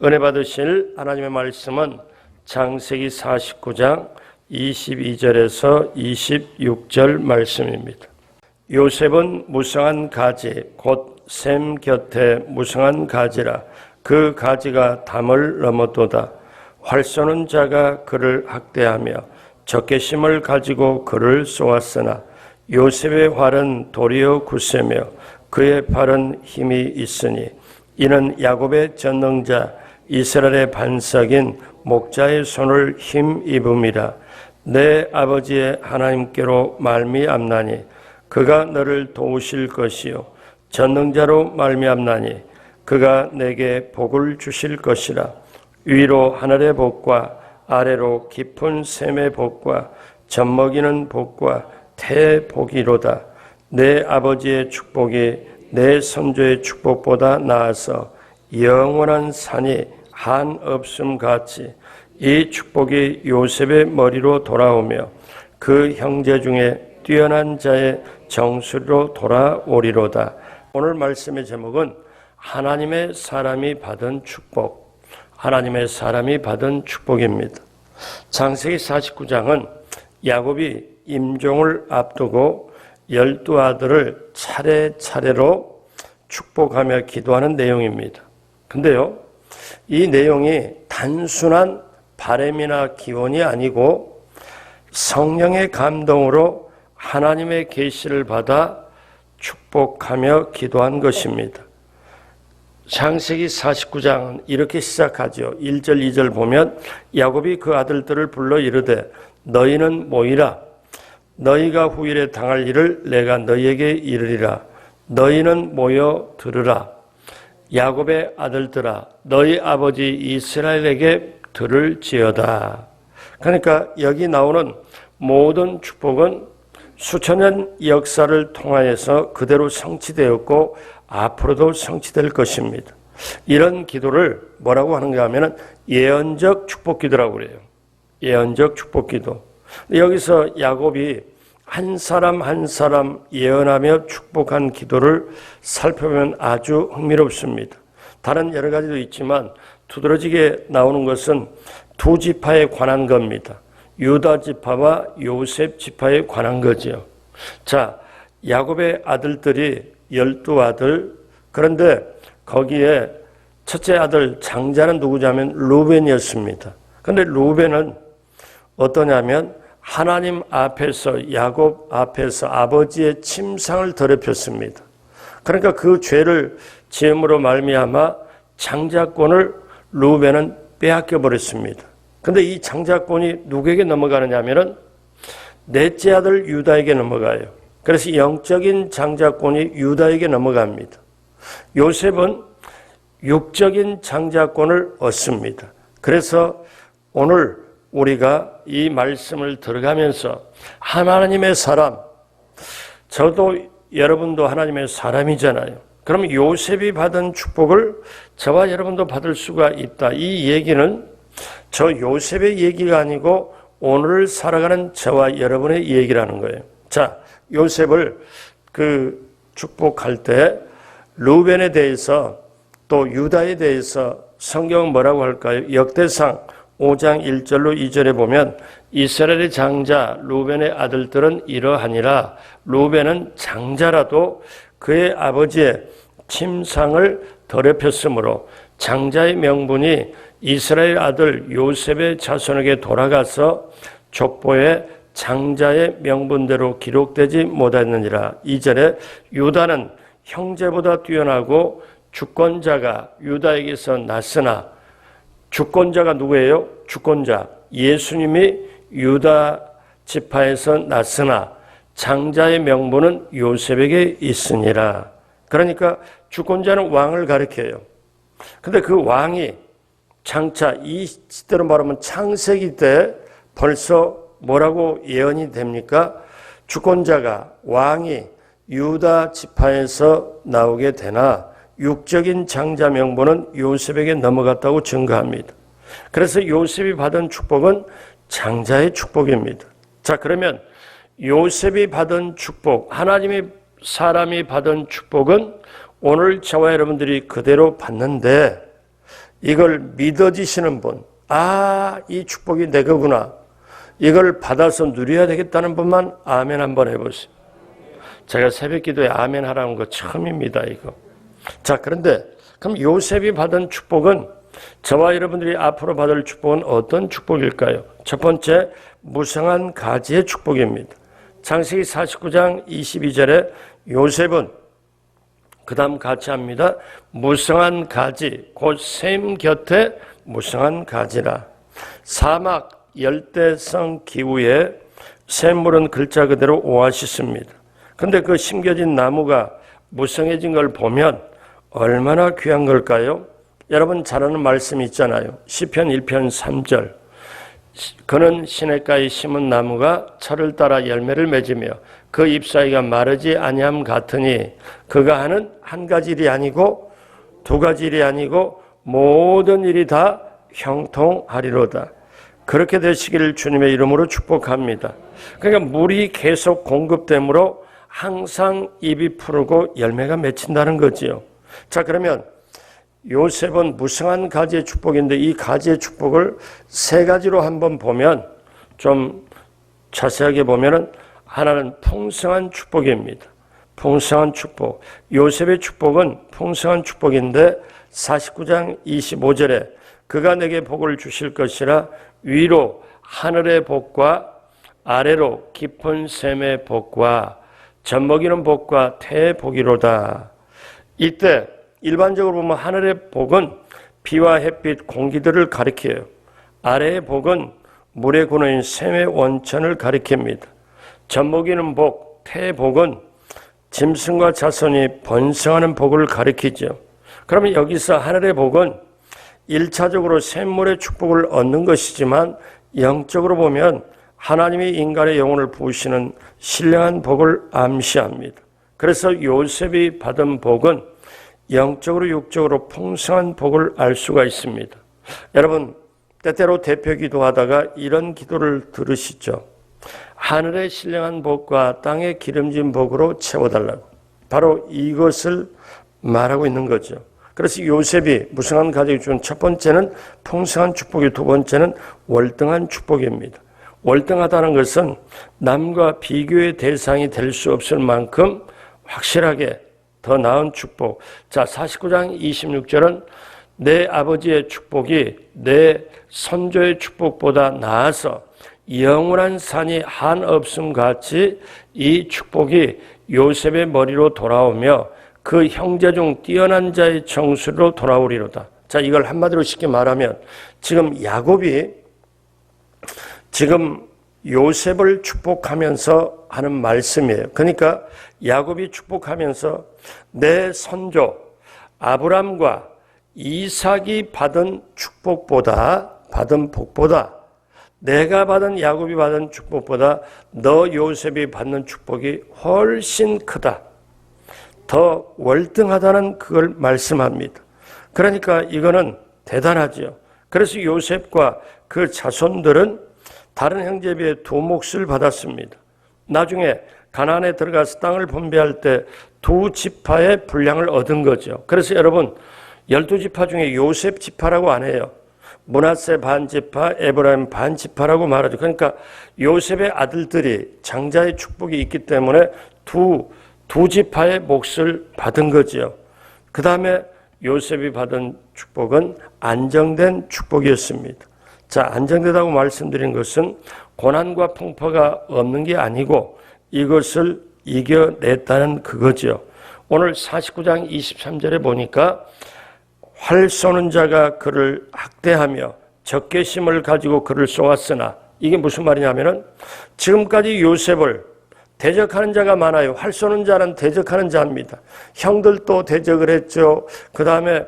은혜 받으실 하나님의 말씀은 창세기 49장 22절에서 26절 말씀입니다. 요셉은 무성한 가지 곧 샘 곁에 무성한 가지라. 그 가지가 담을 넘어도다. 활 쏘는 자가 그를 학대하며 적개심을 가지고 그를 쏘았으나 요셉의 활은 도리어 굳세며 그의 팔은 힘이 있으니 이는 야곱의 전능자 이스라엘의 반석인 목자의 손을 힘입음이라. 내 아버지의 하나님께로 말미암나니 그가 너를 도우실 것이요 전능자로 말미암나니 그가 내게 복을 주실 것이라. 위로 하늘의 복과 아래로 깊은 샘의 복과 젖먹이는 복과 태의 복이로다. 내 아버지의 축복이 내 선조의 축복보다 나아서 영원한 산이 한없음 같이 이 축복이 요셉의 머리로 돌아오며 그 형제 중에 뛰어난 자의 정수리로 돌아오리로다. 오늘 말씀의 제목은 하나님의 사람이 받은 축복, 하나님의 사람이 받은 축복입니다. 창세기 49장은 야곱이 임종을 앞두고 12아들을 차례차례로 축복하며 기도하는 내용입니다. 근데요, 이 내용이 단순한 바람이나 기원이 아니고 성령의 감동으로 하나님의 계시를 받아 축복하며 기도한 것입니다. 창세기 49장은 이렇게 시작하죠. 1절 2절 보면 야곱이 그 아들들을 불러 이르되 너희는 모이라. 너희가 후일에 당할 일을 내가 너희에게 이르리라. 너희는 모여 들으라. 야곱의 아들들아 너희 아버지 이스라엘에게 들을지어다. 그러니까 여기 나오는 모든 축복은 수천 년 역사를 통하여서 그대로 성취되었고 앞으로도 성취될 것입니다. 이런 기도를 뭐라고 하는가 하면 예언적 축복 기도라고 그래요. 예언적 축복 기도. 여기서 야곱이 한 사람 한 사람 예언하며 축복한 기도를 살펴보면 아주 흥미롭습니다. 다른 여러 가지도 있지만 두드러지게 나오는 것은 두 지파에 관한 겁니다. 유다 지파와 요셉 지파에 관한 거지요. 자, 야곱의 아들들이 12아들, 그런데 거기에 첫째 아들 장자는 누구냐면 루벤이었습니다. 그런데 루벤은 어떠냐면 하나님 앞에서 야곱 앞에서 아버지의 침상을 더럽혔습니다. 그러니까 그 죄를 지음으로 말미암아 장자권을 루벤은 빼앗겨 버렸습니다. 그런데 이 장자권이 누구에게 넘어가느냐 하면은 넷째 아들 유다에게 넘어가요. 그래서 영적인 장자권이 유다에게 넘어갑니다. 요셉은 육적인 장자권을 얻습니다. 그래서 오늘 우리가 이 말씀을 들어가면서 하나님의 사람, 저도 여러분도 하나님의 사람이잖아요. 그럼 요셉이 받은 축복을 저와 여러분도 받을 수가 있다. 이 얘기는 저 요셉의 얘기가 아니고 오늘 살아가는 저와 여러분의 얘기라는 거예요. 자, 요셉을 축복할 때 루벤에 대해서 또 유다에 대해서 성경은 뭐라고 할까요? 역대상 5장 1절로 2절에 보면 이스라엘의 장자 루벤의 아들들은 이러하니라. 루벤은 장자라도 그의 아버지의 침상을 더럽혔으므로 장자의 명분이 이스라엘 아들 요셉의 자손에게 돌아가서 족보에 장자의 명분대로 기록되지 못했느니라. 2절에 유다는 형제보다 뛰어나고 주권자가 유다에게서 났으나, 주권자가 누구예요? 주권자 예수님이 유다 지파에서 났으나 장자의 명분은 요셉에게 있으니라. 그러니까 주권자는 왕을 가리켜요. 근데 그 왕이 장차 이 시대로 말하면 창세기 때 벌써 뭐라고 예언이 됩니까? 주권자가 왕이 유다 지파에서 나오게 되나 육적인 장자 명분은 요셉에게 넘어갔다고 증거합니다. 그래서 요셉이 받은 축복은 장자의 축복입니다. 자, 그러면 요셉이 받은 축복, 하나님이 사람이 받은 축복은 오늘 저와 여러분들이 그대로 받는데 이걸 믿어지시는 분, 이 축복이 내 거구나. 이걸 받아서 누려야 되겠다는 분만 아멘 한번 해보세요. 제가 새벽 기도에 아멘 하라는 거 처음입니다, 이거. 자, 그런데 그럼 요셉이 받은 축복은 저와 여러분들이 앞으로 받을 축복은 어떤 축복일까요? 첫 번째, 무성한 가지의 축복입니다. 창세기 49장 22절에 요셉은 그 다음 같이 합니다. 무성한 가지, 곧 샘 곁에 무성한 가지라. 사막 열대성 기후에 샘물은 글자 그대로 오아시스입니다. 근데 그 심겨진 나무가 무성해진 걸 보면 얼마나 귀한 걸까요? 여러분 잘 아는 말씀이 있잖아요. 시편 1편 3절. 그는 시냇가에 심은 나무가 철을 따라 열매를 맺으며 그 잎사귀가 마르지 아니함 같으니 그가 하는 한 가지 일이 아니고 두 가지 일이 아니고 모든 일이 다 형통하리로다. 그렇게 되시기를 주님의 이름으로 축복합니다. 그러니까 물이 계속 공급되므로 항상 잎이 푸르고 열매가 맺힌다는 거지요. 자, 그러면 요셉은 무성한 가지의 축복인데 이 가지의 축복을 세 가지로 한번 보면 좀 자세하게 보면은 하나는 풍성한 축복입니다. 풍성한 축복. 요셉의 축복은 풍성한 축복인데 49장 25절에 그가 내게 복을 주실 것이라 위로 하늘의 복과 아래로 깊은 샘의 복과 젖먹이는 복과 태의 복이로다. 이때 일반적으로 보면 하늘의 복은 비와 햇빛, 공기들을 가리켜요. 아래의 복은 물에 고노인 샘의 원천을 가리킵니다. 젖먹이는 복, 태의 복은 짐승과 자손이 번성하는 복을 가리키죠. 그러면 여기서 하늘의 복은 1차적으로 샘물의 축복을 얻는 것이지만 영적으로 보면 하나님이 인간의 영혼을 부으시는 신령한 복을 암시합니다. 그래서 요셉이 받은 복은 영적으로 육적으로 풍성한 복을 알 수가 있습니다. 여러분 때때로 대표 기도하다가 이런 기도를 들으시죠. 하늘의 신령한 복과 땅의 기름진 복으로 채워달라고. 바로 이것을 말하고 있는 거죠. 그래서 요셉이 무성한 가족이 준 첫 번째는 풍성한 축복이, 두 번째는 월등한 축복입니다. 월등하다는 것은 남과 비교의 대상이 될 수 없을 만큼 확실하게 더 나은 축복. 자, 49장 26절은 내 아버지의 축복이 내 선조의 축복보다 나아서 영원한 산이 한없음 같이 이 축복이 요셉의 머리로 돌아오며 그 형제 중 뛰어난 자의 정수로 돌아오리로다. 자, 이걸 한마디로 쉽게 말하면 지금 야곱이 지금 요셉을 축복하면서 하는 말씀이에요. 그러니까 야곱이 축복하면서 내 선조 아브람과 이삭이 받은 축복보다, 받은 복보다, 내가 받은 야곱이 받은 축복보다 너 요셉이 받는 축복이 훨씬 크다. 더 월등하다는 그걸 말씀합니다. 그러니까 이거는 대단하죠. 그래서 요셉과 그 자손들은 다른 형제에 비해 두 몫을 받았습니다. 나중에 가나안에 들어가서 땅을 분배할 때 두 지파의 분량을 얻은 거죠. 그래서 여러분 12지파 중에 요셉 지파라고 안 해요. 므낫세 반지파, 에브라임 반지파라고 말하죠. 그러니까 요셉의 아들들이 장자의 축복이 있기 때문에 두 지파의 몫을 받은 거죠. 그 다음에 요셉이 받은 축복은 안정된 축복이었습니다. 자, 안정되다고 말씀드린 것은 고난과 풍파가 없는 게 아니고 이것을 이겨냈다는 그거죠. 오늘 49장 23절에 보니까 활 쏘는 자가 그를 학대하며 적개심을 가지고 그를 쏘았으나, 이게 무슨 말이냐면은 지금까지 요셉을 대적하는 자가 많아요. 활 쏘는 자는 대적하는 자입니다. 형들도 대적을 했죠. 그 다음에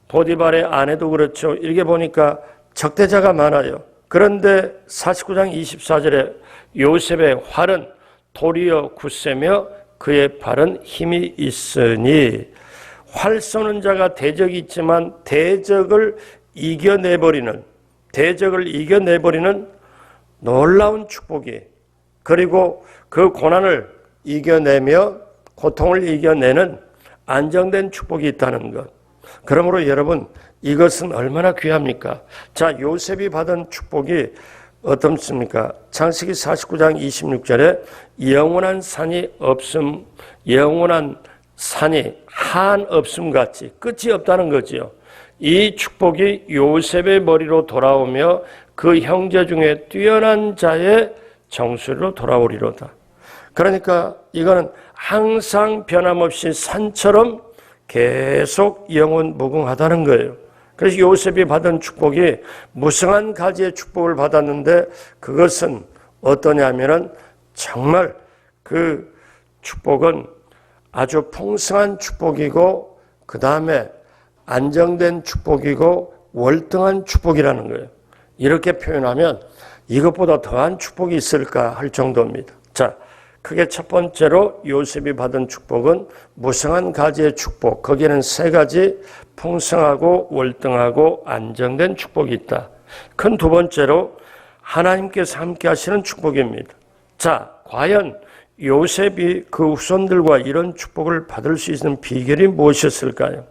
보디발의 아내도 그렇죠. 이렇게 보니까 적대자가 많아요. 그런데 49장 24절에 요셉의 활은 도리어 굳세며 그의 발은 힘이 있으니, 활 쏘는 자가 대적이 있지만 대적을 이겨내버리는 놀라운 축복이, 그리고 그 고난을 이겨내며 고통을 이겨내는 안정된 축복이 있다는 것. 그러므로 여러분, 이것은 얼마나 귀합니까? 자, 요셉이 받은 축복이 어떻습니까? 창세기 49장 26절에 영원한 산이 없음, 영원한 산이 한 없음 같이 끝이 없다는 거지요. 이 축복이 요셉의 머리로 돌아오며 그 형제 중에 뛰어난 자의 정수리로 돌아오리로다. 그러니까 이거는 항상 변함없이 산처럼 계속 영원 무궁하다는 거예요. 그래서 요셉이 받은 축복이 무성한 가지의 축복을 받았는데 그것은 어떠냐면은 정말 그 축복은 아주 풍성한 축복이고 그 다음에 안정된 축복이고 월등한 축복이라는 거예요. 이렇게 표현하면 이것보다 더한 축복이 있을까 할 정도입니다. 자, 크게 첫 번째로 요셉이 받은 축복은 무성한 가지의 축복. 거기에는 세 가지 풍성하고 월등하고 안정된 축복이 있다. 큰 두 번째로 하나님께서 함께 하시는 축복입니다. 자, 과연 요셉이 그 후손들과 이런 축복을 받을 수 있는 비결이 무엇이었을까요?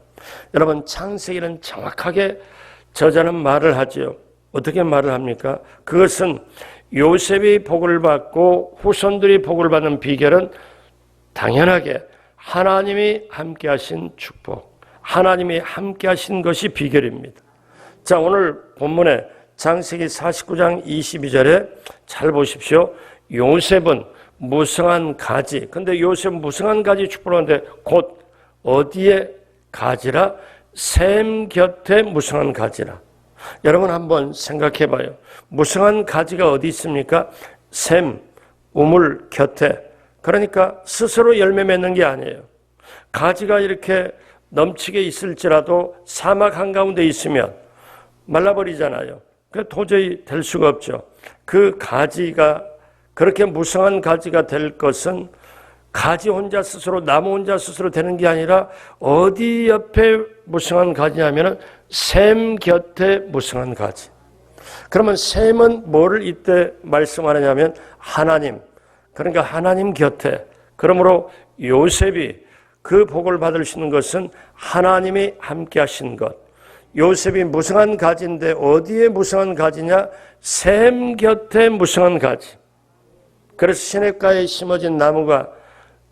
여러분, 창세기는 정확하게 저자는 말을 하지요. 어떻게 말을 합니까? 그것은 요셉이 복을 받고 후손들이 복을 받는 비결은 당연하게 하나님이 함께 하신 축복, 하나님이 함께 하신 것이 비결입니다. 자, 오늘 본문에 창세기 49장 22절에 잘 보십시오. 요셉은 무성한 가지, 근데 요셉은 무성한 가지 축복을 하는데 곧 어디에 가지라? 셈 곁에 무성한 가지라. 여러분 한번 생각해 봐요. 무성한 가지가 어디 있습니까? 셈, 우물 곁에. 그러니까 스스로 열매 맺는 게 아니에요. 가지가 이렇게 넘치게 있을지라도 사막 한가운데 있으면 말라버리잖아요. 그 도저히 될 수가 없죠. 그 가지가 그렇게 무성한 가지가 될 것은 가지 혼자 스스로, 나무 혼자 스스로 되는 게 아니라 어디 옆에 무성한 가지냐면은 셈 곁에 무성한 가지. 그러면 셈은 뭐를 이때 말씀하느냐면 하나님. 그러니까 하나님 곁에. 그러므로 요셉이 그 복을 받을 수 있는 것은 하나님이 함께 하신 것. 요셉이 무성한 가지인데 어디에 무성한 가지냐? 셈 곁에 무성한 가지. 그래서 시냇가에 심어진 나무가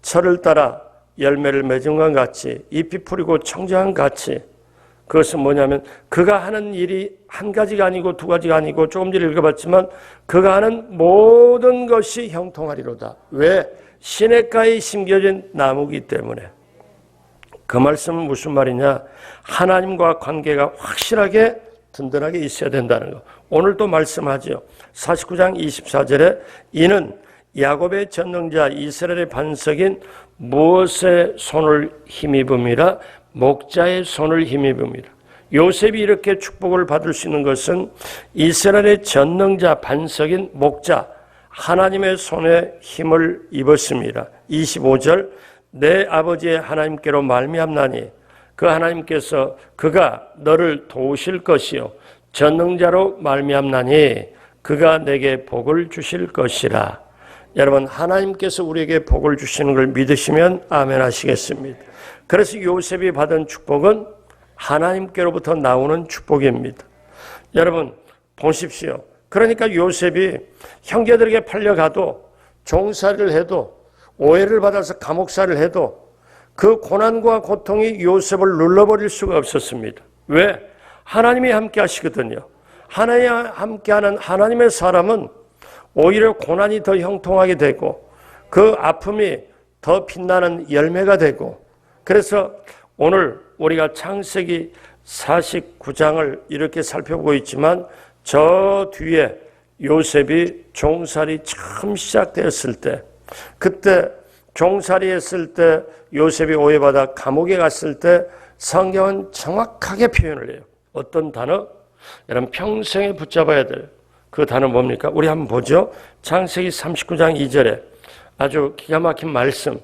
철을 따라 열매를 맺은 것 같이 잎이 풀리고 청정한 같이 그것은 뭐냐면 그가 하는 일이 한 가지가 아니고 두 가지가 아니고 조금 전에 읽어봤지만 그가 하는 모든 것이 형통하리로다. 왜? 시냇가에 심겨진 나무이기 때문에. 그 말씀은 무슨 말이냐? 하나님과 관계가 확실하게 든든하게 있어야 된다는 거. 오늘 또 말씀하죠. 49장 24절에 이는 야곱의 전능자 이스라엘의 반석인 무엇의 손을 힘입음이라? 목자의 손을 힘입음이라. 요셉이 이렇게 축복을 받을 수 있는 것은 이스라엘의 전능자 반석인 목자 하나님의 손에 힘을 입었습니다. 25절 내 아버지의 하나님께로 말미암나니 그 하나님께서 그가 너를 도우실 것이요 전능자로 말미암나니 그가 내게 복을 주실 것이라. 여러분 하나님께서 우리에게 복을 주시는 걸 믿으시면 아멘 하시겠습니다. 그래서 요셉이 받은 축복은 하나님께로부터 나오는 축복입니다. 여러분 보십시오. 그러니까 요셉이 형제들에게 팔려가도 종살이를 해도 오해를 받아서 감옥살이를 해도 그 고난과 고통이 요셉을 눌러버릴 수가 없었습니다. 왜? 하나님이 함께 하시거든요. 하나님이 함께하는 하나님의 사람은 오히려 고난이 더 형통하게 되고 그 아픔이 더 빛나는 열매가 되고 그래서 오늘 우리가 창세기 49장을 이렇게 살펴보고 있지만 저 뒤에 요셉이 종살이 처음 시작되었을 때 그때 종살이 했을 때 요셉이 오해받아 감옥에 갔을 때 성경은 정확하게 표현을 해요. 어떤 단어? 여러분 평생에 붙잡아야 될 그 단어 뭡니까? 우리 한번 보죠. 창세기 39장 2절에 아주 기가 막힌 말씀.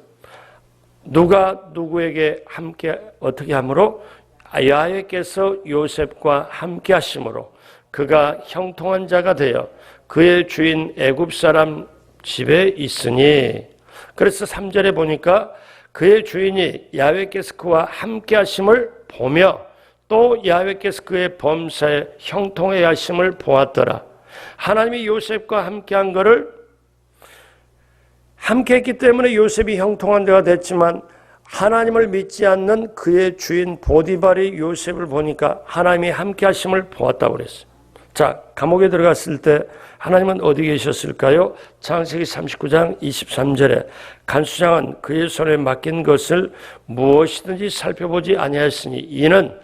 누가 누구에게 함께 어떻게 함으로? 야훼께서 요셉과 함께 하심으로 그가 형통한 자가 되어 그의 주인 애굽 사람 집에 있으니. 그래서 3절에 보니까 그의 주인이 야훼께서 그와 함께 하심을 보며 또 야훼께서 그의 범사에 형통하게 하심을 보았더라. 하나님이 요셉과 함께한 것을 함께했기 때문에 요셉이 형통한 데가 됐지만 하나님을 믿지 않는 그의 주인 보디발이 요셉을 보니까 하나님이 함께하심을 보았다고 그랬어요. 자, 감옥에 들어갔을 때 하나님은 어디 계셨을까요? 창세기 39장 23절에 간수장은 그의 손에 맡긴 것을 무엇이든지 살펴보지 아니하였으니 이는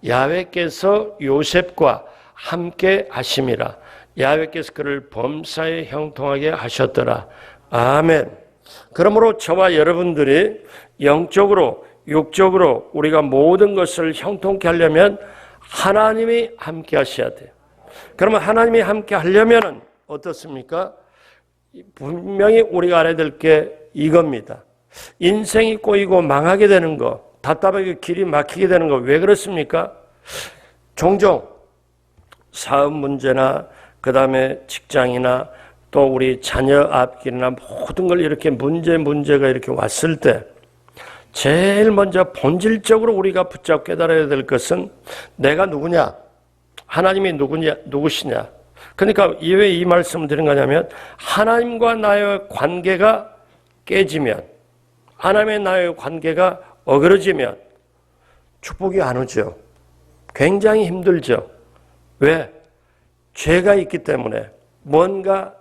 야훼께서 요셉과 함께 하심이라. 야훼께서 그를 범사에 형통하게 하셨더라. 아멘. 그러므로 저와 여러분들이 영적으로 육적으로 우리가 모든 것을 형통케 하려면 하나님이 함께 하셔야 돼요. 그러면 하나님이 함께 하려면 어떻습니까? 분명히 우리가 알아야 될 게 이겁니다. 인생이 꼬이고 망하게 되는 거, 답답하게 길이 막히게 되는 거 왜 그렇습니까? 종종 사업 문제나 그 다음에 직장이나 또 우리 자녀 앞길이나 모든 걸 이렇게 문제가 이렇게 왔을 때 제일 먼저 본질적으로 우리가 붙잡고 깨달아야 될 것은 내가 누구냐? 하나님이 누구시냐? 그러니까 왜 이 말씀을 드린 거냐면 하나님과 나의 관계가 깨지면 하나님의 나의 관계가 어그러지면 축복이 안 오죠. 굉장히 힘들죠. 왜? 죄가 있기 때문에 뭔가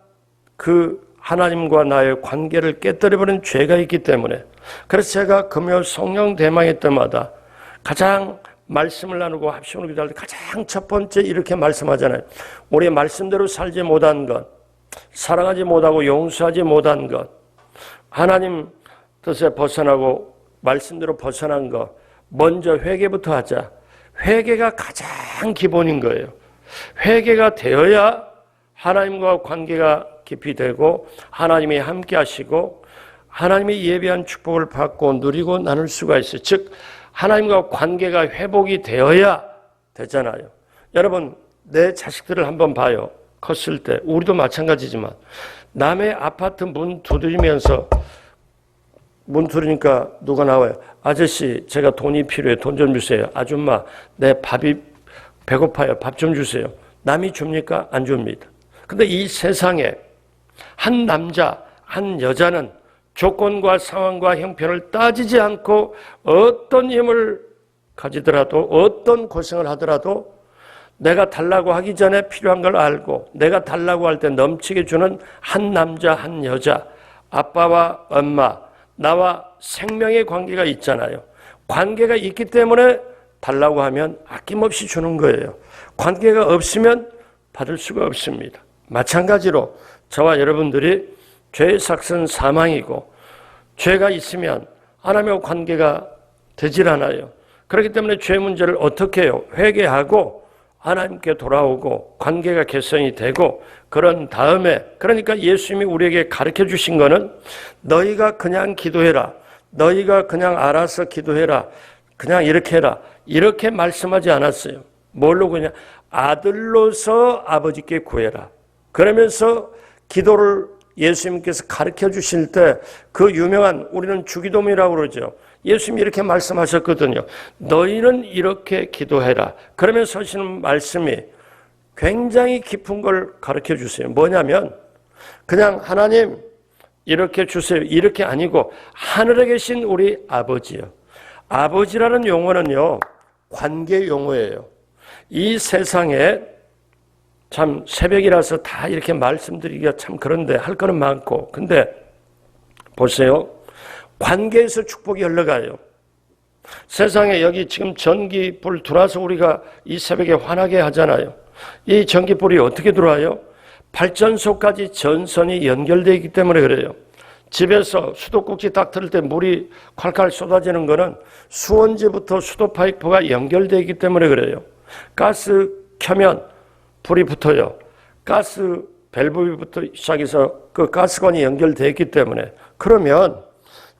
그 하나님과 나의 관계를 깨뜨려버린 죄가 있기 때문에 그래서 제가 금요 성령 대망회 때마다 가장 말씀을 나누고 합심으로 기도할 때 가장 첫 번째 이렇게 말씀하잖아요. 우리의 말씀대로 살지 못한 것, 사랑하지 못하고 용서하지 못한 것, 하나님 뜻에 벗어나고 말씀대로 벗어난 것, 먼저 회개부터 하자. 회개가 가장 기본인 거예요. 회개가 되어야 하나님과 관계가 깊이 되고 하나님이 함께 하시고 하나님이 예비한 축복을 받고 누리고 나눌 수가 있어요. 즉 하나님과 관계가 회복이 되어야 되잖아요. 여러분 내 자식들을 한번 봐요. 컸을 때 우리도 마찬가지지만 남의 아파트 문 두드리면서 문 두드리니까 누가 나와요. 아저씨 제가 돈이 필요해요. 돈 좀 주세요. 아줌마 내 밥이 배고파요. 밥 좀 주세요. 남이 줍니까? 안 줍니다. 근데 이 세상에 한 남자, 한 여자는 조건과 상황과 형편을 따지지 않고 어떤 힘을 가지더라도 어떤 고생을 하더라도 내가 달라고 하기 전에 필요한 걸 알고 내가 달라고 할 때 넘치게 주는 한 남자, 한 여자, 아빠와 엄마, 나와 생명의 관계가 있잖아요. 관계가 있기 때문에 달라고 하면 아낌없이 주는 거예요. 관계가 없으면 받을 수가 없습니다. 마찬가지로 저와 여러분들이 죄의 삭은 사망이고 죄가 있으면 하나님과 관계가 되질 않아요. 그렇기 때문에 죄 문제를 어떻게 해요? 회개하고 하나님께 돌아오고 관계가 개선이 되고 그런 다음에 그러니까 예수님이 우리에게 가르쳐 주신 거는 너희가 그냥 기도해라. 너희가 그냥 알아서 기도해라. 그냥 이렇게 해라. 이렇게 말씀하지 않았어요. 뭘로 그냥 아들로서 아버지께 구해라. 그러면서 기도를 예수님께서 가르쳐 주실 때 그 유명한 우리는 주기도문이라고 그러죠. 예수님이 이렇게 말씀하셨거든요. 너희는 이렇게 기도해라. 그러면서 하시는 말씀이 굉장히 깊은 걸 가르쳐 주세요. 뭐냐면 그냥 하나님 이렇게 주세요. 이렇게 아니고 하늘에 계신 우리 아버지요. 아버지라는 용어는요. 관계 용어예요. 이 세상에 참 새벽이라서 다 이렇게 말씀드리기가 참 그런데 할 거는 많고 근데 보세요. 관계에서 축복이 흘러가요. 세상에 여기 지금 전기불 들어와서 우리가 이 새벽에 환하게 하잖아요. 이 전기불이 어떻게 들어와요? 발전소까지 전선이 연결되어 있기 때문에 그래요. 집에서 수도꼭지 딱 틀을 때 물이 콸콸 쏟아지는 거는 수원지부터 수도 파이프가 연결되어 있기 때문에 그래요. 가스 켜면 불이 붙어요. 가스 밸브부터 시작해서 그 가스관이 연결되어 있기 때문에 그러면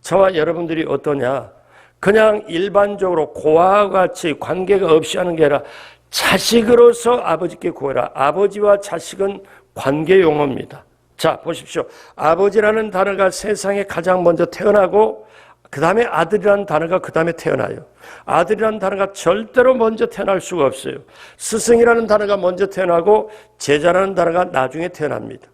저와 여러분들이 어떠냐? 그냥 일반적으로 고아와 같이 관계가 없이 하는 게 아니라 자식으로서 아버지께 구해라. 아버지와 자식은 관계 용어입니다. 자, 보십시오. 아버지라는 단어가 세상에 가장 먼저 태어나고 그 다음에 아들이라는 단어가 그 다음에 태어나요. 아들이라는 단어가 절대로 먼저 태어날 수가 없어요. 스승이라는 단어가 먼저 태어나고 제자라는 단어가 나중에 태어납니다.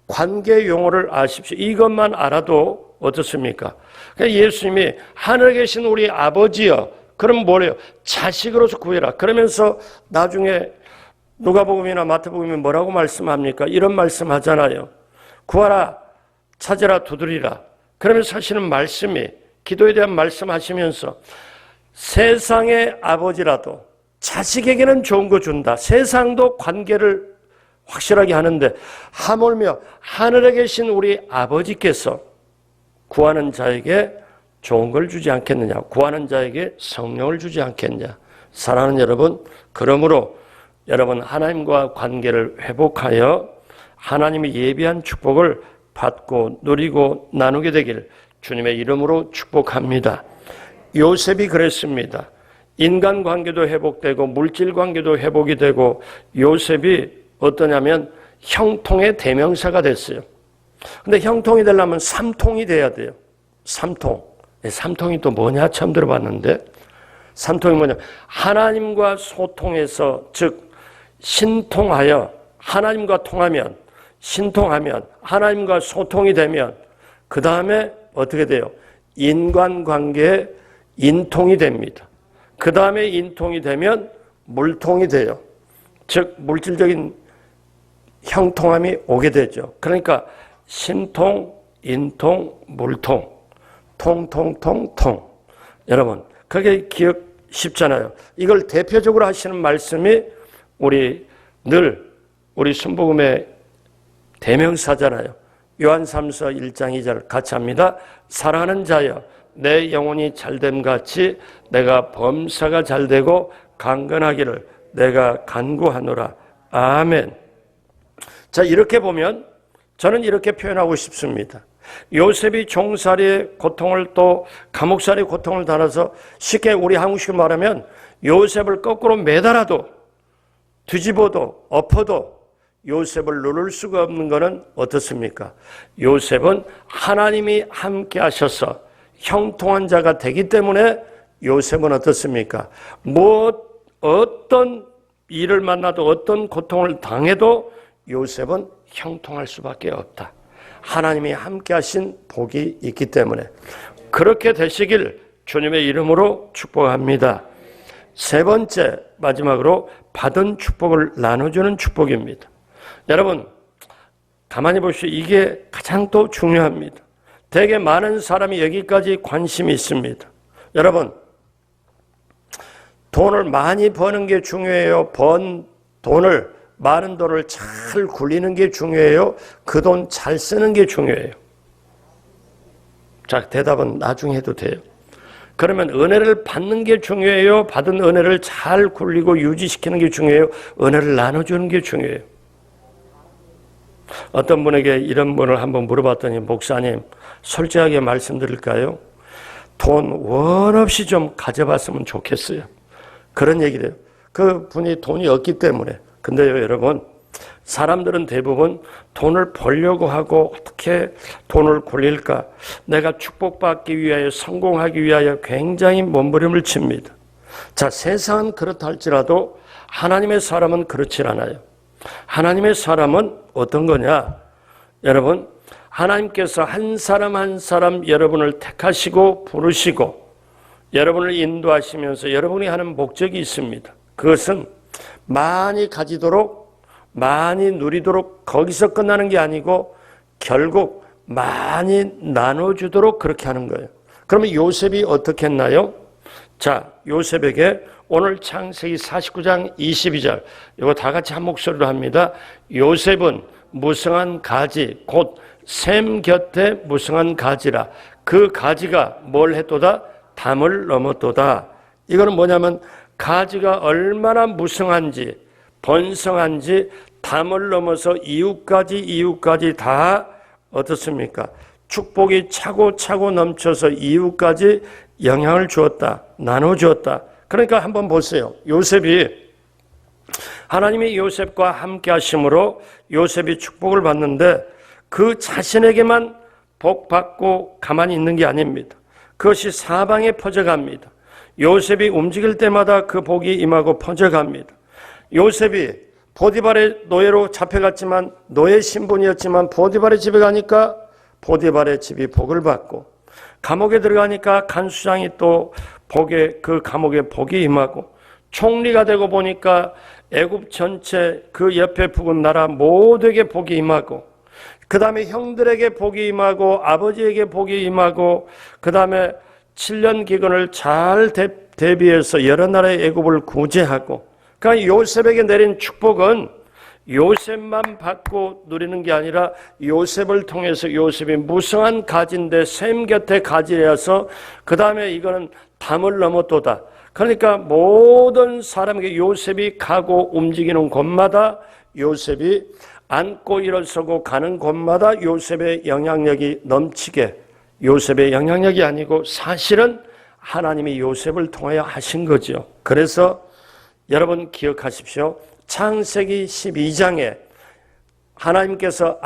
관계 용어를 아십시오. 이것만 알아도 어떻습니까? 그러니까 예수님이 하늘에 계신 우리 아버지여, 그럼 뭐래요? 자식으로서 구해라. 그러면서 나중에 누가복음이나 마태복음이 뭐라고 말씀합니까? 이런 말씀하잖아요. 구하라, 찾으라, 두드리라. 그러면서 하시는 말씀이, 기도에 대한 말씀하시면서 세상의 아버지라도 자식에게는 좋은 거 준다. 세상도 관계를 확실하게 하는데 하물며 하늘에 계신 우리 아버지께서 구하는 자에게 좋은 걸 주지 않겠느냐. 구하는 자에게 성령을 주지 않겠냐. 사랑하는 여러분, 그러므로 여러분 하나님과 관계를 회복하여 하나님이 예비한 축복을 받고 누리고 나누게 되길 주님의 이름으로 축복합니다. 요셉이 그랬습니다. 인간관계도 회복되고 물질관계도 회복이 되고 요셉이 어떠냐면 형통의 대명사가 됐어요. 근데 형통이 되려면 삼통이 돼야 돼요. 삼통. 삼통이 또 뭐냐 처음 들어봤는데, 삼통이 뭐냐, 하나님과 소통해서, 즉 신통하여 하나님과 통하면, 신통하면 하나님과 소통이 되면 그 다음에 어떻게 돼요? 인간관계에 인통이 됩니다. 그 다음에 인통이 되면 물통이 돼요. 즉 물질적인 형통함이 오게 되죠. 그러니까 신통, 인통, 물통, 통통통통. 여러분, 그게 기억 쉽잖아요. 이걸 대표적으로 하시는 말씀이 우리 순복음의 대명사잖아요. 요한 3서 1장 2절 같이 합니다. 사랑하는 자여, 내 영혼이 잘됨 같이 내가 범사가 잘되고 강건하기를 내가 간구하노라. 아멘. 자, 이렇게 보면 저는 이렇게 표현하고 싶습니다. 요셉이 종살이의 고통을 또 감옥살이의 고통을 달아서 쉽게 우리 한국식으로 말하면 요셉을 거꾸로 매달아도 뒤집어도 엎어도 요셉을 누를 수가 없는 것은 어떻습니까? 요셉은 하나님이 함께 하셔서 형통한 자가 되기 때문에 요셉은 어떻습니까? 어떤 일을 만나도 어떤 고통을 당해도 요셉은 형통할 수밖에 없다. 하나님이 함께 하신 복이 있기 때문에 그렇게 되시길 주님의 이름으로 축복합니다. 세 번째, 마지막으로 받은 축복을 나눠주는 축복입니다. 여러분, 가만히 보시오. 이게 가장 또 중요합니다. 되게 많은 사람이 여기까지 관심이 있습니다. 여러분, 돈을 많이 버는 게 중요해요? 많은 돈을 잘 굴리는 게 중요해요? 그 돈 잘 쓰는 게 중요해요? 자, 대답은 나중에 해도 돼요. 그러면 은혜를 받는 게 중요해요? 받은 은혜를 잘 굴리고 유지시키는 게 중요해요? 은혜를 나눠주는 게 중요해요? 어떤 분에게 이런 분을 한번 물어봤더니, 목사님, 솔직하게 말씀드릴까요? 돈 원 없이 좀 가져봤으면 좋겠어요. 그런 얘기를 해요. 그 분이 돈이 없기 때문에. 근데요, 여러분, 사람들은 대부분 돈을 벌려고 하고 어떻게 돈을 굴릴까? 내가 축복받기 위하여, 성공하기 위하여 굉장히 몸부림을 칩니다. 자, 세상은 그렇다 할지라도 하나님의 사람은 그렇지 않아요. 하나님의 사람은 어떤 거냐? 여러분, 하나님께서 한 사람 한 사람 여러분을 택하시고 부르시고 여러분을 인도하시면서 여러분이 하는 목적이 있습니다. 그것은 많이 가지도록, 많이 누리도록 거기서 끝나는 게 아니고 결국 많이 나눠주도록 그렇게 하는 거예요. 그러면 요셉이 어떻게 했나요? 자, 요셉에게 오늘 창세기 49장 22절, 이거 다 같이 한 목소리로 합니다. 요셉은 무성한 가지, 곧 샘 곁에 무성한 가지라. 그 가지가 뭘 했도다? 담을 넘었도다. 이거는 뭐냐면 가지가 얼마나 무성한지, 번성한지 담을 넘어서 이웃까지 다 어떻습니까? 축복이 차고 넘쳐서 이웃까지 영향을 주었다. 나눠주었다. 그러니까 한번 보세요. 요셉이, 하나님이 요셉과 함께 하심으로 요셉이 축복을 받는데 그 자신에게만 복 받고 가만히 있는 게 아닙니다. 그것이 사방에 퍼져갑니다. 요셉이 움직일 때마다 그 복이 임하고 퍼져갑니다. 요셉이 보디발의 노예로 잡혀갔지만 노예 신분이었지만 보디발의 집에 가니까 보디발의 집이 복을 받고 감옥에 들어가니까 간수장이 또 그 감옥에 복이 임하고 총리가 되고 보니까 애굽 전체 그 옆에 북은 나라 모두에게 복이 임하고 그 다음에 형들에게 복이 임하고 아버지에게 복이 임하고 그 다음에 7년 기근을 잘 대비해서 여러 나라의 애굽을 구제하고 그러니까 요셉에게 내린 축복은 요셉만 받고 누리는 게 아니라 요셉을 통해서 요셉이 무성한 가지인데 샘 곁에 가지여서 그 다음에 이거는 담을 넘었도다. 그러니까 모든 사람에게 요셉이 가고 움직이는 곳마다 요셉이 앉고 일어서고 가는 곳마다 요셉의 영향력이 넘치게 요셉의 영향력이 아니고 사실은 하나님이 요셉을 통하여 하신 거죠. 그래서 여러분 기억하십시오. 창세기 12장에 하나님께서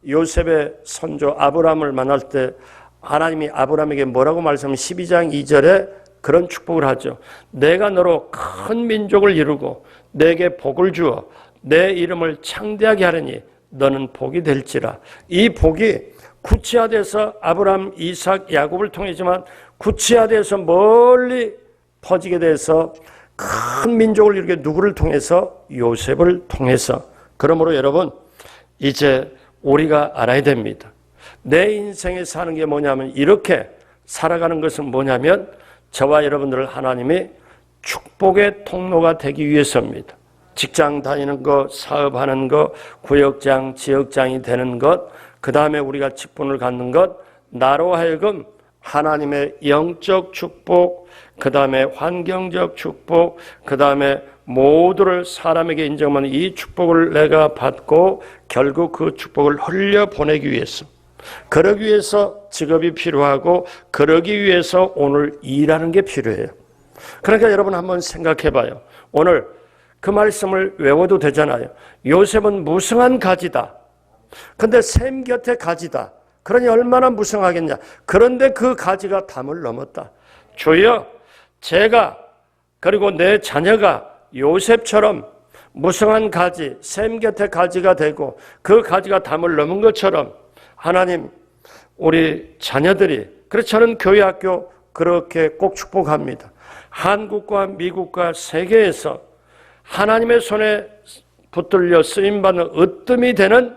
요셉의 손주 아브람을 만날 때 하나님이 아브람에게 뭐라고 말씀하면 12장 2절에 그런 축복을 하죠. 내가 너로 큰 민족을 이루고 내게 복을 주어 내 이름을 창대하게 하려니 너는 복이 될지라. 이 복이 구체화돼서 아브람, 이삭, 야곱을 통해지만 구체화돼서 멀리 퍼지게 돼서 큰 민족을 이루게 누구를 통해서? 요셉을 통해서. 그러므로 여러분 이제 우리가 알아야 됩니다. 내 인생에 사는 게 뭐냐면 이렇게 살아가는 것은 뭐냐면 저와 여러분들을 하나님이 축복의 통로가 되기 위해서입니다. 직장 다니는 것, 사업하는 것, 구역장, 지역장이 되는 것, 그 다음에 우리가 직분을 갖는 것, 나로 하여금 하나님의 영적 축복, 그 다음에 환경적 축복, 그 다음에 모두를 사람에게 인정하는 이 축복을 내가 받고 결국 그 축복을 흘려보내기 위해서, 그러기 위해서 직업이 필요하고 그러기 위해서 오늘 일하는 게 필요해요. 그러니까 여러분 한번 생각해 봐요. 오늘 그 말씀을 외워도 되잖아요. 요셉은 무성한 가지다. 근데 샘 곁에 가지다. 그러니 얼마나 무성하겠냐. 그런데 그 가지가 담을 넘었다. 주여, 제가 그리고 내 자녀가 요셉처럼 무성한 가지, 샘 곁에 가지가 되고 그 가지가 담을 넘은 것처럼 하나님, 우리 자녀들이, 그래서 저는 교회 학교 그렇게 꼭 축복합니다. 한국과 미국과 세계에서 하나님의 손에 붙들려 쓰임받는 으뜸이 되는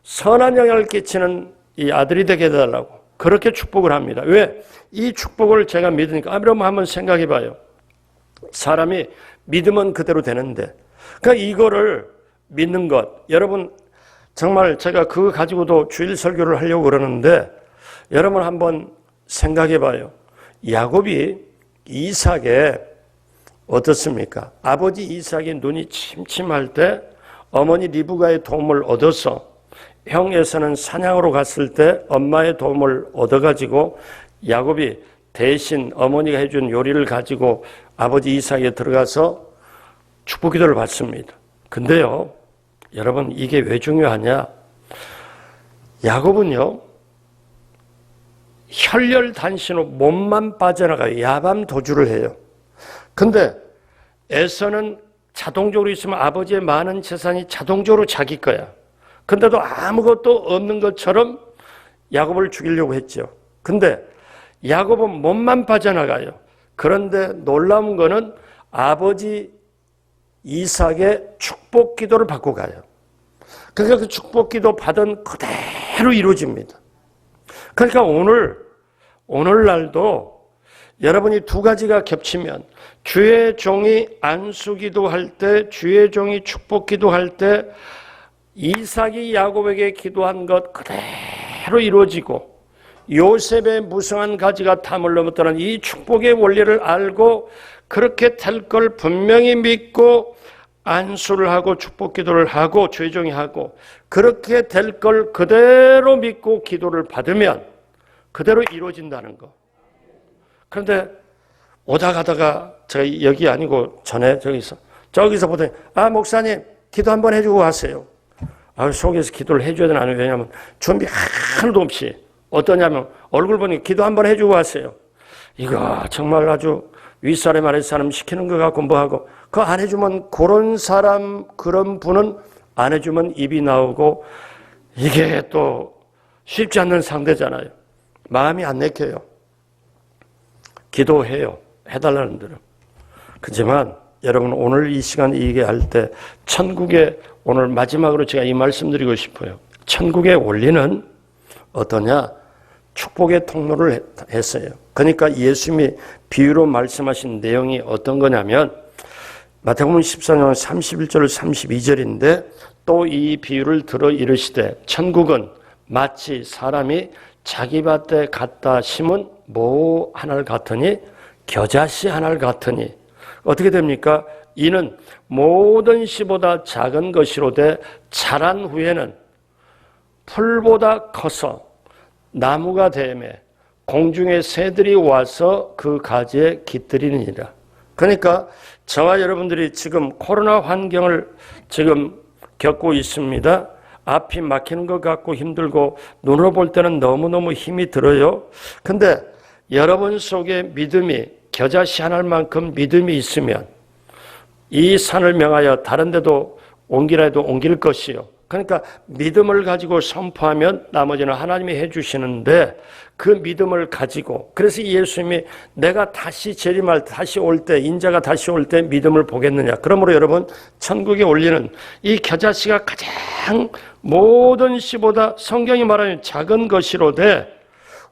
선한 영향을 끼치는 이 아들이 되게 해달라고 그렇게 축복을 합니다. 왜? 이 축복을 제가 믿으니까. 여러분 한번 생각해 봐요. 사람이 믿으면 그대로 되는데, 그러니까 이거를 믿는 것, 여러분 정말 제가 그거 가지고도 주일 설교를 하려고 그러는데 여러분 한번 생각해 봐요. 야곱이 이삭에 어떻습니까? 아버지 이삭의 눈이 침침할 때 어머니 리브가의 도움을 얻어서 형 에서는 사냥으로 갔을 때 엄마의 도움을 얻어가지고 야곱이 대신 어머니가 해준 요리를 가지고 아버지 이삭에 들어가서 축복 기도를 받습니다. 근데요, 여러분 이게 왜 중요하냐? 야곱은요, 혈혈단신으로 몸만 빠져나가요. 야밤 도주를 해요. 근데 에서는 자동적으로 있으면 아버지의 많은 재산이 자동적으로 자기 거야. 근데도 아무것도 없는 것처럼 야곱을 죽이려고 했죠. 근데 야곱은 몸만 빠져나가요. 그런데 놀라운 거는 아버지 이삭의 축복 기도를 받고 가요. 그러니까 그 축복 기도 받은 그대로 이루어집니다. 그러니까 오늘날도 여러분이 두 가지가 겹치면 주의 종이 안수 기도할 때, 주의 종이 축복 기도할 때 이삭이 야곱에게 기도한 것 그대로 이루어지고 요셉의 무성한 가지가 담을 넘었다는 이 축복의 원리를 알고 그렇게 될 걸 분명히 믿고 안수를 하고 축복 기도를 하고 주의 종이 하고 그렇게 될 걸 그대로 믿고 기도를 받으면 그대로 이루어진다는 거. 그런데 오다 가다가 제가 여기 아니고 전에 저기서 보더니 목사님 기도 한번 해주고 가세요. 속에서 기도를 해줘야 되나? 왜냐하면 준비 하나도 없이 어떠냐면 얼굴 보니 기도 한번 해주고 왔어요. 이거 정말 아주 윗사람 아랫사람 시키는 것 같고 뭐하고 그거 안 해주면 그런 사람 그런 분은 안 해주면 입이 나오고 이게 또 쉽지 않는 상대잖아요. 마음이 안 내켜요. 기도해요. 해달라는 대로. 그렇지만 여러분 오늘 이 시간 얘기할 때 천국에 오늘 마지막으로 제가 이 말씀드리고 싶어요. 천국의 원리는 어떠냐? 축복의 통로를 했어요. 그러니까 예수님이 비유로 말씀하신 내용이 어떤 거냐면 마태복음 14장 31절 32절인데 또 이 비유를 들어 이르시되 천국은 마치 사람이 자기 밭에 갖다 심은 모 하나를 같으니 겨자씨 하나를 같으니 어떻게 됩니까? 이는 모든 씨보다 작은 것이로되 자란 후에는 풀보다 커서 나무가 되매 공중의 새들이 와서 그 가지에 깃들이니라. 그러니까 저와 여러분들이 지금 코로나 환경을 지금 겪고 있습니다. 앞이 막히는 것 같고 힘들고 눈으로 볼 때는 너무너무 힘이 들어요. 근데 여러분 속에 믿음이 겨자씨 하나만큼 믿음이 있으면 이 산을 명하여 다른 데도 옮기라 해도 옮길 것이요. 그러니까 믿음을 가지고 선포하면 나머지는 하나님이 해주시는데 그 믿음을 가지고 그래서 예수님이 내가 다시 재림할 다시 올 때 인자가 다시 올 때 믿음을 보겠느냐. 그러므로 여러분 천국의 원리는 이 겨자씨가 가장 모든 씨보다 성경이 말하는 작은 것이로되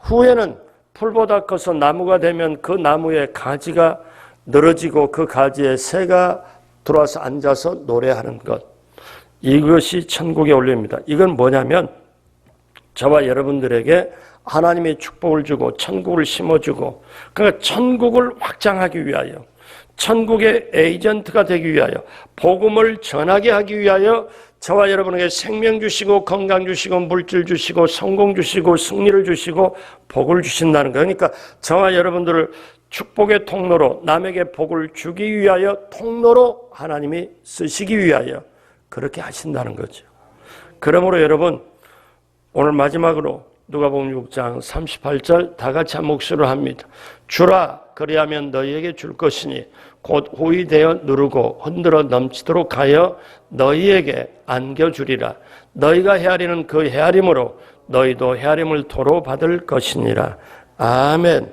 후에는 풀보다 커서 나무가 되면 그 나무의 가지가 늘어지고 그 가지에 새가 들어와서 앉아서 노래하는 것. 이것이 천국의 원리입니다. 이건 뭐냐면 저와 여러분들에게 하나님의 축복을 주고 천국을 심어주고 그러니까 천국을 확장하기 위하여 천국의 에이전트가 되기 위하여 복음을 전하게 하기 위하여 저와 여러분에게 생명 주시고 건강 주시고 물질 주시고 성공 주시고 승리를 주시고 복을 주신다는 거예요. 그러니까 저와 여러분들을 축복의 통로로 남에게 복을 주기 위하여 통로로 하나님이 쓰시기 위하여 그렇게 하신다는 거죠. 그러므로 여러분 오늘 마지막으로 누가복음 6장 38절 다 같이 한 목소리로 합니다. 주라 그리하면 너희에게 줄 것이니 곧 호의 되어 누르고 흔들어 넘치도록 하여 너희에게 안겨주리라. 너희가 헤아리는 그 헤아림으로 너희도 헤아림을 도로 받을 것이니라. 아멘.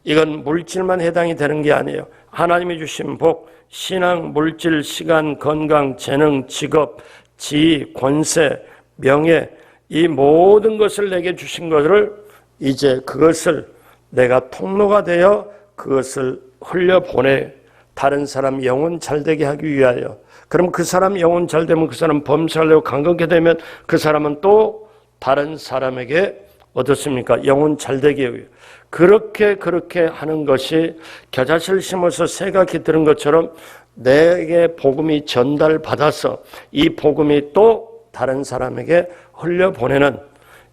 이건 물질만 해당이 되는 게 아니에요. 하나님이 주신 복, 신앙, 물질, 시간, 건강, 재능, 직업, 지위, 권세, 명예 이 모든 것을 내게 주신 것을 이제 그것을 내가 통로가 되어 그것을 흘려보내 다른 사람 영혼 잘되게 하기 위하여 그럼 그 사람 영혼 잘되면 그 사람 범사하려고 강건케 되면 그 사람은 또 다른 사람에게 어떻습니까? 영혼 잘되게 위해 그렇게 하는 것이 겨자씨를 심어서 새가 깃드는 것처럼 내게 복음이 전달받아서 이 복음이 또 다른 사람에게 흘려보내는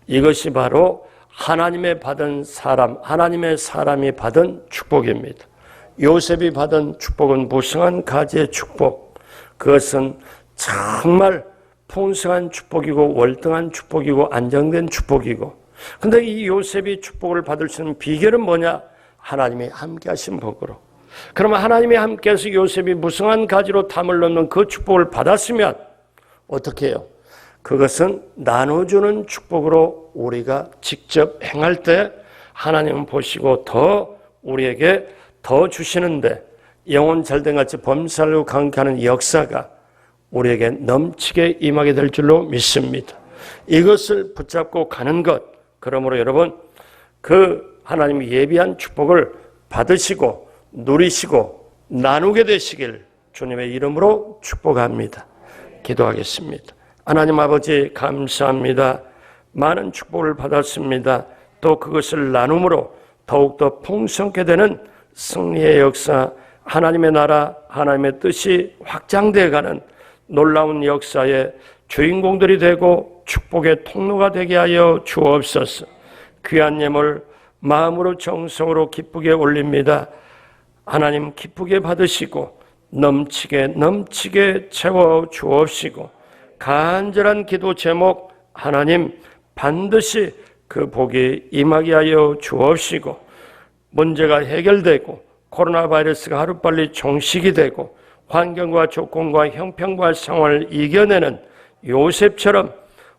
이것이 바로 하나님의 받은 사람, 하나님의 사람이 받은 축복입니다. 요셉이 받은 축복은 무성한 가지의 축복. 그것은 정말 풍성한 축복이고 월등한 축복이고 안정된 축복이고 근데 이 요셉이 축복을 받을 수 있는 비결은 뭐냐? 하나님이 함께 하신 복으로. 그러면 하나님이 함께해서 요셉이 무성한 가지로 담을 넣는 그 축복을 받았으면 어떻게 해요? 그것은 나눠주는 축복으로 우리가 직접 행할 때 하나님은 보시고 더 우리에게 더 주시는데 영혼 잘된 같이 범사로 강케하는 역사가 우리에게 넘치게 임하게 될 줄로 믿습니다. 이것을 붙잡고 가는 것. 그러므로 여러분 그 하나님이 예비한 축복을 받으시고 누리시고 나누게 되시길 주님의 이름으로 축복합니다. 기도하겠습니다. 하나님 아버지 감사합니다. 많은 축복을 받았습니다. 또 그것을 나눔으로 더욱더 풍성케 되는 승리의 역사, 하나님의 나라, 하나님의 뜻이 확장되어 가는 놀라운 역사의 주인공들이 되고 축복의 통로가 되게 하여 주옵소서. 귀한 예물 마음으로 정성으로 기쁘게 올립니다. 하나님 기쁘게 받으시고 넘치게 채워 주옵시고 간절한 기도 제목 하나님 반드시 그 복이 임하게 하여 주옵시고, 문제가 해결되고 코로나 바이러스가 하루빨리 종식이 되고 환경과 조건과 형편과 상황을 이겨내는 요셉처럼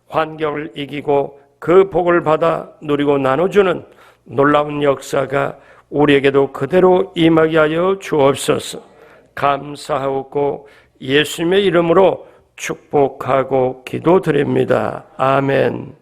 환경을 이기고 그 복을 받아 누리고 나눠주는 놀라운 역사가 우리에게도 그대로 임하게 하여 주옵소서. 감사하고 예수님의 이름으로 축복하고 기도드립니다. 아멘.